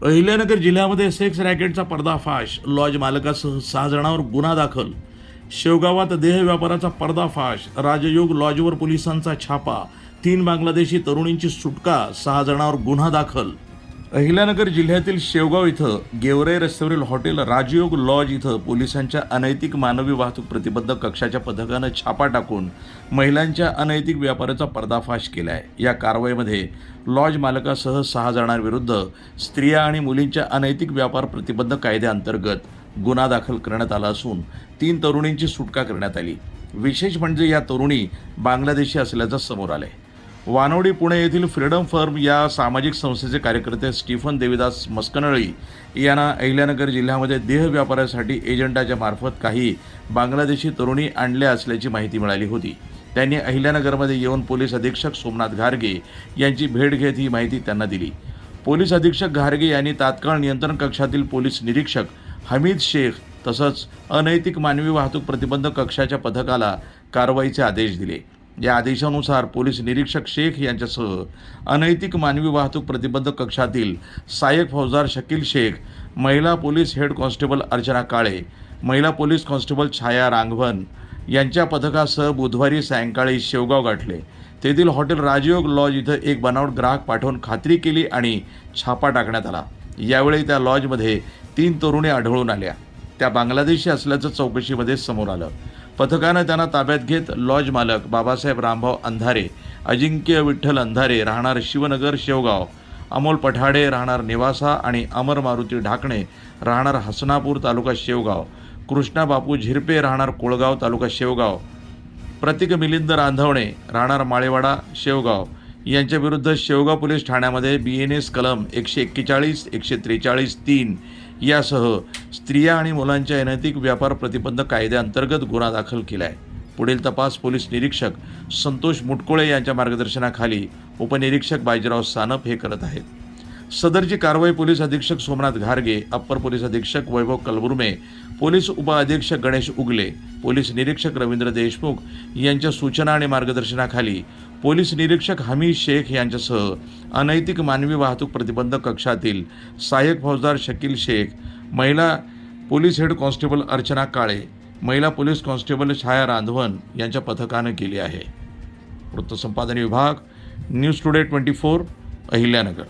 अहिल्यानगर जिल्ह्यामध्ये सेक्स रॅकेटचा पर्दाफाश, लॉज मालकासह 6 जणांवर गुन्हा दाखल. शेवगावात देह व्यापाराचा पर्दाफाश, राजयोग लॉजवर पोलिसांचा छापा, 3 बांगलादेशी तरुणींची सुटका, 6 जणांवर गुन्हा दाखल. अहिल्यानगर जिल्ह्यातील शेवगाव इथं गेवराई रस्त्यावरील हॉटेल राजयोग लॉज इथं पोलिसांच्या अनैतिक मानवी वाहतूक प्रतिबंधक कक्षाच्या पथकानं छापा टाकून महिलांच्या अनैतिक व्यापाराचा पर्दाफाश केला आहे. या कारवाईमध्ये लॉज मालकासह 6 जणांविरुद्ध स्त्रिया आणि मुलींच्या अनैतिक व्यापार प्रतिबंधक कायद्याअंतर्गत गुन्हा दाखल करण्यात आला असून 3 तरुणींची सुटका करण्यात आली. विशेष म्हणजे या तरुणी बांगलादेशी असल्याचं समोर आलंय. वानवडी पुणे येथील फ्रीडम फर्म या सामाजिक संस्थेचे कार्यकर्ते स्टीफन देवीदास मस्कनळी यांना अहिल्यानगर जिल्ह्यामध्ये देह व्यापारासाठी एजंटाच्या मार्फत काही बांगलादेशी तरुणी आणल्या असल्याची माहिती मिळाली होती. त्यांनी अहिल्यानगरमध्ये येऊन पोलीस अधीक्षक सोमनाथ घारगे यांची भेट घेत ही माहिती त्यांना दिली. पोलीस अधीक्षक घारगे यांनी तात्काळ नियंत्रण कक्षातील पोलीस निरीक्षक हमीद शेख तसंच अनैतिक मानवी वाहतूक प्रतिबंधक कक्षाच्या पथकाला कारवाईचे आदेश दिले. या आदेशानुसार पोलीस निरीक्षक शेख यांच्यासह अनैतिक मानवी वाहतूक प्रतिबंधक कक्षातील सहाय्यक फौजदार शकील शेख, महिला पोलीस हेड कॉन्स्टेबल अर्चना काळे, महिला पोलीस कॉन्स्टेबल छाया रांगवन यांच्या पथकासह बुधवारी सायंकाळी शेवगाव गाठले. तेथील हॉटेल राजयोग लॉज इथं एक बनावट ग्राहक पाठवून खात्री केली आणि छापा टाकण्यात आला. यावेळी त्या लॉजमध्ये 3 तरुणी आढळून आल्या. त्या बांगलादेशी असल्याचं चौकशीमध्ये समोर आलं. पथकानं त्यांना ताब्यात घेत लॉज मालक बाबासाहेब रामभाऊ अंधारे, अजिंक्य विठ्ठल अंधारे राहणार शिवनगर शेवगाव, अमोल पठाडे राहणार निवासा आणि अमर मारुती ढाकणे राहणार हसनापूर तालुका शेवगाव, कृष्णा बापू झिरपे राहणार कोळगाव तालुका शेवगाव, प्रतीक मिलिंद रांधवणे राहणार माळेवाडा शेवगाव यांच्याविरुद्ध शेवगाव पोलीस ठाण्यामध्ये BNS कलम 141, 143, 3 यासह स्त्रिया आणि मुलांच्या अनैतिक व्यापार प्रतिबंधक कायद्याअंतर्गत गुन्हा दाखल केला आहे. पुढील तपास पोलीस निरीक्षक संतोष मुटकुळे यांच्या मार्गदर्शनाखाली उपनिरीक्षक बाजीराव सानप हे करत आहेत. सदरची कारवाई पोलीस अधीक्षक सोमनाथ घारगे, अप्पर पोलीस अधीक्षक वैभव कलबुर्मे, पोलीस उपअधीक्षक गणेश उगले, पोलीस निरीक्षक रवींद्र देशमुख यांच्या सूचना आणि मार्गदर्शनाखाली पोलीस निरीक्षक हमीद शेख यांच्यासह अनैतिक मानवी वाहतूक प्रतिबंधक कक्षातील सहाय्यक फौजदार शकील शेख, महिला पोलीस हेड कॉन्स्टेबल अर्चना काळे, महिला पोलीस कॉन्स्टेबल छाया रांधवन यांच्या पथकानं केली आहे. वृत्तसंपादन विभाग, न्यूज टुडे 24, अहिल्यानगर.